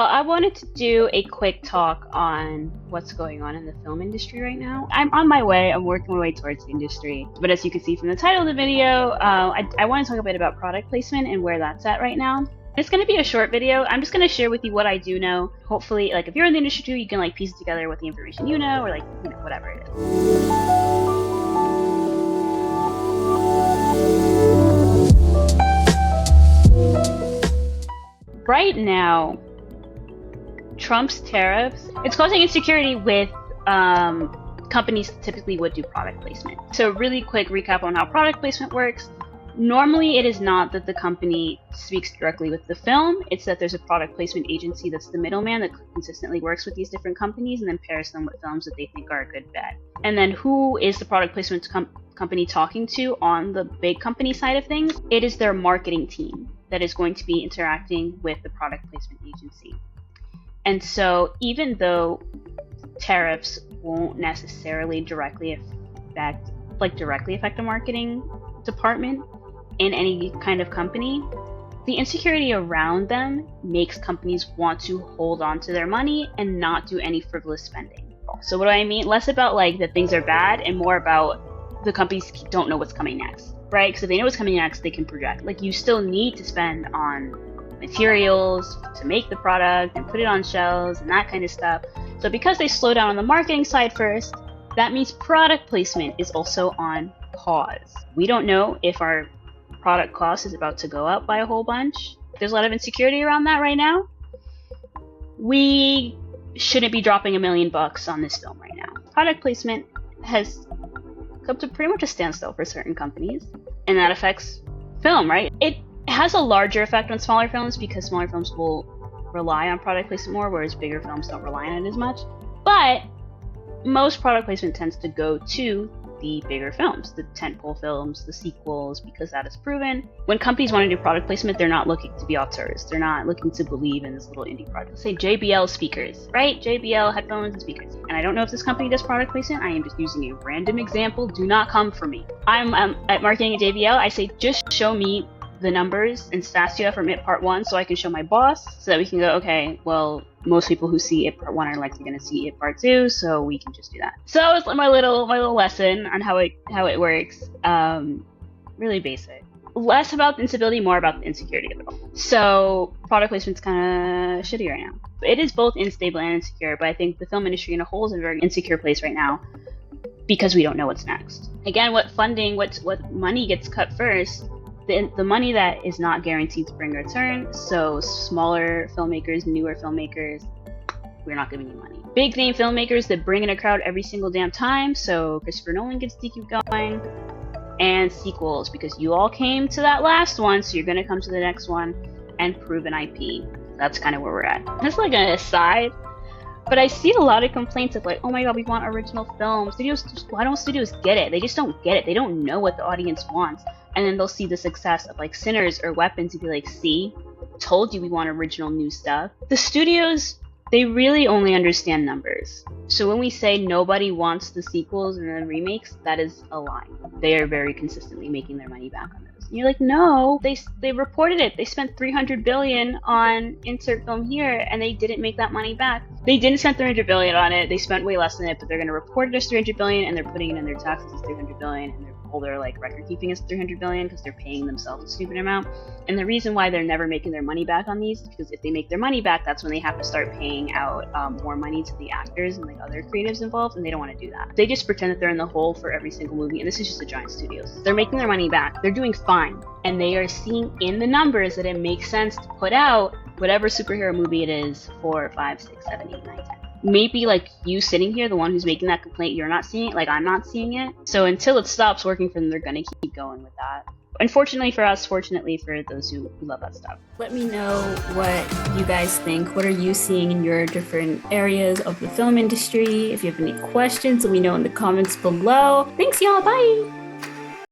I wanted to do a quick talk on what's going on in the film industry right now. I'm on my way, I'm working my way towards the industry. But as you can see from the title of the video, I want to talk a bit about product placement and where that's at right now. It's going to be a short video. I'm just going to share with you what I do know. Hopefully, like, if you're in the industry too, you can like piece it together with the information you know, or like, you know, whatever it is. Right now, Trump's tariffs, it's causing insecurity with companies that typically would do product placement. So really quick recap on how product placement works. Normally, it is not that the company speaks directly with the film. It's that there's a product placement agency that's the middleman that consistently works with these different companies and then pairs them with films that they think are a good bet. And then who is the product placement company talking to on the big company side of things? It is their marketing team that is going to be interacting with the product placement agency. And so even though tariffs won't necessarily directly affect the marketing department in any kind of company, the insecurity around them makes companies want to hold on to their money and not do any frivolous spending. So what do I mean? Less about like that things are bad and more about the companies don't know what's coming next, right? Because if they know what's coming next, they can project. Like, you still need to spend on materials to make the product and put it on shelves and that kind of stuff. So because they slow down on the marketing side first, that means product placement is also on pause. We don't know if our product cost is about to go up by a whole bunch. There's a lot of insecurity around that right now. We shouldn't be dropping $1 million on this film right now. Product placement has come to pretty much a standstill for certain companies, and that affects film, right? It has a larger effect on smaller films because smaller films will rely on product placement more, whereas bigger films don't rely on it as much. But most product placement tends to go to the bigger films, the tentpole films, the sequels, because that is proven. When companies want to do product placement, they're not looking to be auteurs. They're not looking to believe in this little indie project. Let's say JBL speakers, right? JBL headphones and speakers. And I don't know if this company does product placement. I am just using a random example. Do not come for me. I'm at marketing at JBL. I say, just show me the numbers and stats you have from it part 1 so I can show my boss, so that we can go, okay, well, most people who see it part 1 are likely going to see it part 2, so we can just do that. So that was my little lesson on how it works. Really basic. Less about the instability, more about the insecurity of it all. So product placement's kind of shitty right now. It is both unstable and insecure, but I think the film industry in a whole is in a very insecure place right now because we don't know what's next. Again, what money gets cut first? The money that is not guaranteed to bring a return. So smaller filmmakers, newer filmmakers, we're not giving you money. Big name filmmakers that bring in a crowd every single damn time. So Christopher Nolan gets to keep going. And sequels, because you all came to that last one, so you're gonna come to the next one and prove an IP. That's kind of where we're at. That's like an aside, but I see a lot of complaints of like, oh my god, we want original films. Why don't studios get it? They just don't get it. They don't know what the audience wants. And then they'll see the success of like Sinners or Weapons and be like, see, told you we want original new stuff. The studios, they really only understand numbers. So when we say nobody wants the sequels and the remakes, that is a lie. They are very consistently making their money back on those. And you're like, no, they reported it. They spent $300 billion on insert film here, and they didn't make that money back. They didn't spend $300 billion on it. They spent way less than it, but they're going to report it as $300 billion, and they're putting it in their taxes as $300 billion, and their like record keeping is $300 billion because they're paying themselves a stupid amount. And the reason why they're never making their money back on these is because if they make their money back, that's when they have to start paying out more money to the actors and like other creatives involved, and they don't want to do that. They just pretend that they're in the hole for every single movie, and this is just the giant studios. They're making their money back. They're doing fine, and they are seeing in the numbers that it makes sense to put out whatever superhero movie it is 4, 5, 6, 7, 8, 9, 10. Maybe like you sitting here, the one who's making that complaint, you're not seeing it, like I'm not seeing it. So until it stops working for them, they're gonna keep going with that. Unfortunately for us, fortunately for those who love that stuff. Let me know what you guys think. What are you seeing in your different areas of the film industry? If you have any questions, let me know in the comments below. Thanks y'all, bye!